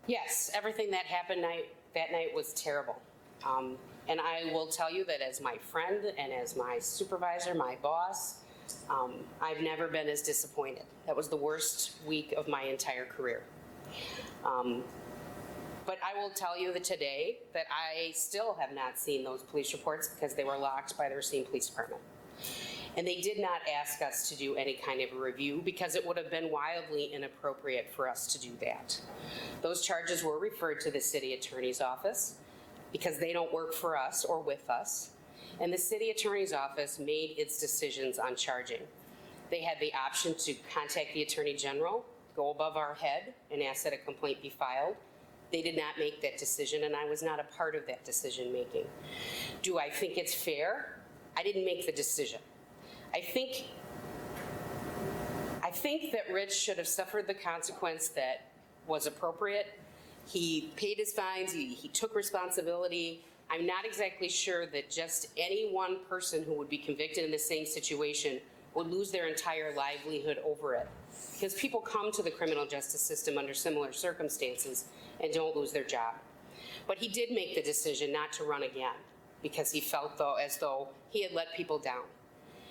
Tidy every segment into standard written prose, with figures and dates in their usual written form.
Yes, everything that happened that night was terrible. And I will tell you that as my friend and as my supervisor, my boss, I've never been as disappointed. That was the worst week of my entire career. But I will tell you that today that I still have not seen those police reports because they were locked by the Racine Police Department. And they did not ask us to do any kind of a review because it would have been wildly inappropriate for us to do that. Those charges were referred to the city attorney's office because they don't work for us or with us. And the city attorney's office made its decisions on charging. They had the option to contact the attorney general, go above our head and ask that a complaint be filed. They did not make that decision, and I was not a part of that decision making. Do I think it's fair? I didn't make the decision. I think that Rich should have suffered the consequence that was appropriate. He paid his fines, he took responsibility. I'm not exactly sure that just any one person who would be convicted in the same situation would lose their entire livelihood over it. Because people come to the criminal justice system under similar circumstances and don't lose their job. But he did make the decision not to run again because he felt as though he had let people down.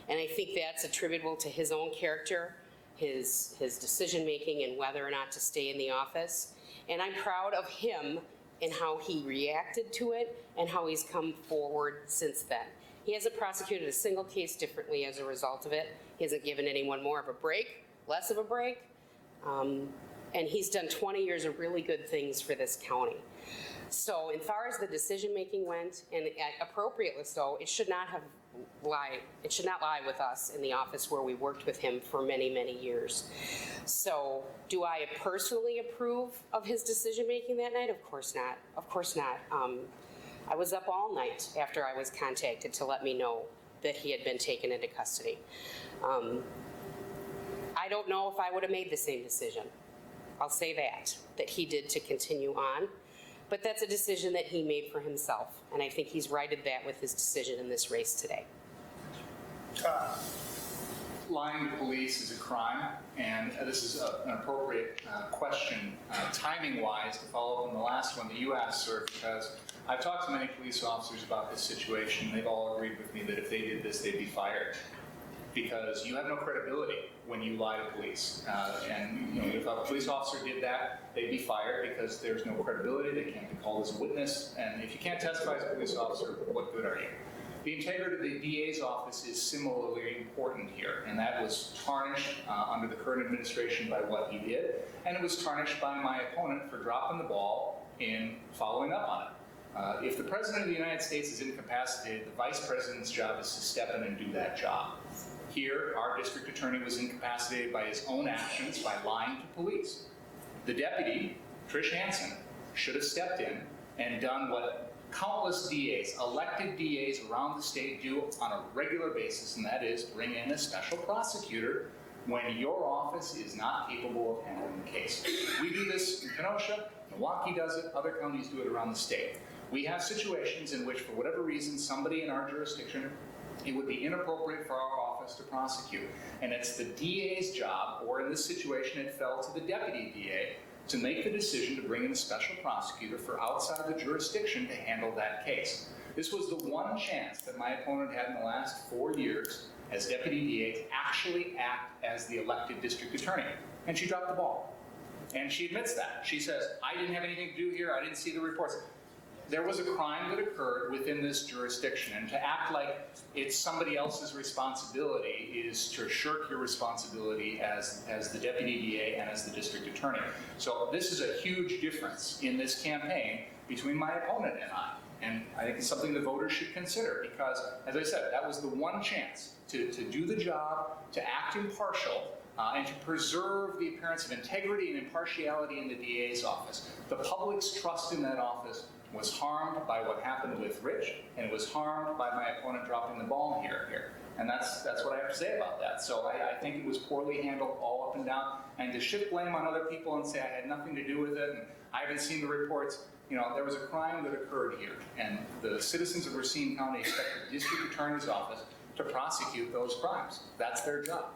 And I think that's attributable to his own character, his decision making and whether or not to stay in the office. And I'm proud of him and how he reacted to it and how he's come forward since then. He hasn't prosecuted a single case differently as a result of it. He hasn't given anyone more of a break, less of a break. And he's done 20 years of really good things for this county. So as far as the decision making went, and appropriately so, it should not lie with us in the office where we worked with him for many, many years. So do I personally approve of his decision making that night? Of course not. Of course not. I was up all night after I was contacted to let me know that he had been taken into custody. I don't know if I would have made the same decision. I'll say that he did to continue on. But that's a decision that he made for himself. And I think he's righted that with his decision in this race today. Lying to police is a crime, and this is an appropriate question, timing-wise, to follow up on the last one that you asked, sir, because I've talked to many police officers about this situation. They've all agreed with me that if they did this, they'd be fired. Because you have no credibility when you lie to police. And if a police officer did that, they'd be fired because there's no credibility, they can't be called as a witness, and if you can't testify as a police officer, what good are you? The integrity of the DA's office is similarly important here, and that was tarnished under the current administration by what he did, and it was tarnished by my opponent for dropping the ball in following up on it. If the President of the United States is incapacitated, the Vice President's job is to step in and do that job. Here, our district attorney was incapacitated by his own actions by lying to police. The deputy, Tricia Hanson, should have stepped in and done what countless DAs, elected DAs around the state do on a regular basis, and that is bring in a special prosecutor when your office is not capable of handling the case. We do this in Kenosha, Milwaukee does it, other counties do it around the state. We have situations in which, for whatever reason, somebody in our jurisdiction, it would be inappropriate for our office to prosecute. And it's the DA's job, or in this situation it fell to the deputy DA, to make the decision to bring in a special prosecutor for outside the jurisdiction to handle that case. This was the one chance that my opponent had in the last 4 years as deputy DA to actually act as the elected district attorney. And she dropped the ball. And she admits that. She says, I didn't have anything to do here, I didn't see the reports. There was a crime that occurred within this jurisdiction, and to act like it's somebody else's responsibility is to shirk your responsibility as the deputy DA and as the district attorney. So this is a huge difference in this campaign between my opponent and I. And I think it's something the voters should consider because, as I said, that was the one chance to do the job, to act impartial, and to preserve the appearance of integrity and impartiality in the DA's office. The public's trust in that office was harmed by what happened with Rich, and it was harmed by my opponent dropping the ball here. And that's what I have to say about that. So I think it was poorly handled all up and down. And to shift blame on other people and say I had nothing to do with it, and I haven't seen the reports, there was a crime that occurred here. And the citizens of Racine County expect the district attorney's office to prosecute those crimes. That's their job.